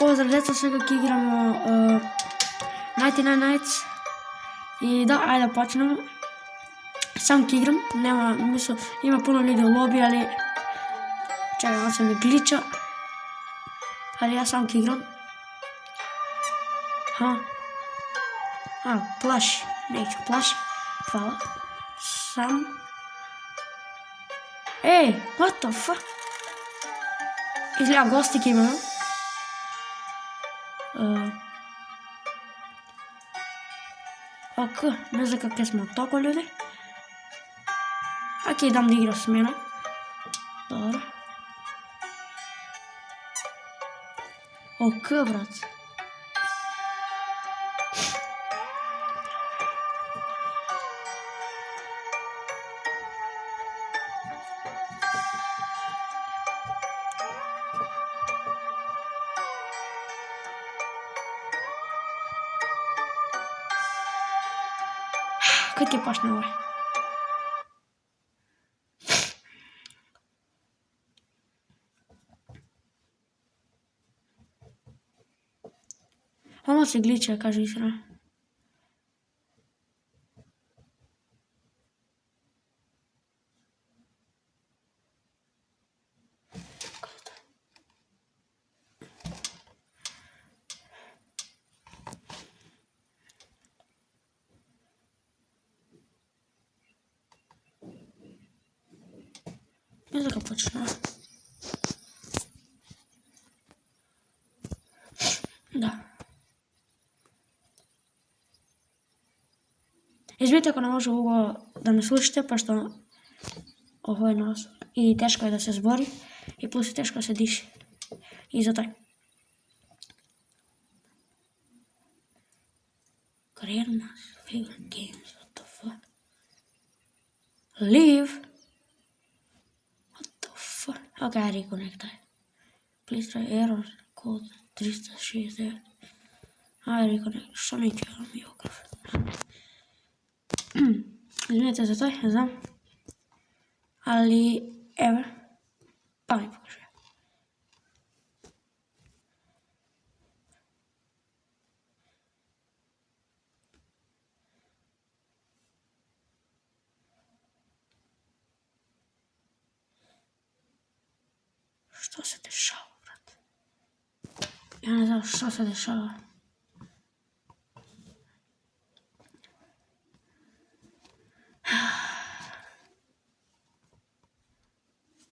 Поздрав деца, сега ќе играмо Nighty Nights. И да, ајде да почнемо. Сам ќе играм, нема мислам, има пуно луѓе во лоби, али чекај, да се ми глича. Али јас сам ќе играм. Плаши, неќу плаши. Фала. Сам. Еј, what the fuck? Изгледа гости ќе имаме. Ока, не знам как сме токо луѓе. А ќе дам да игра с мене. Добро. Ока, брат. Кај ќе почне овој? Ама се глича, кажи истина. Не знам како почна. Да. Извинете ако не може ово да ме слушате, пошто ово е нас и тешко е да се збори и плюс тешко да се диши. И затоа. Career нас, favorite games, what the fuck? Leave? What the fuck? Okay, I reconnect. Please try error code 360. I reconnect. Што не ќе имам јокав. Извинете за тој, знам. Али, еве. Па ми покажи. Што се дешава, брат? Ја не знам што се дешава.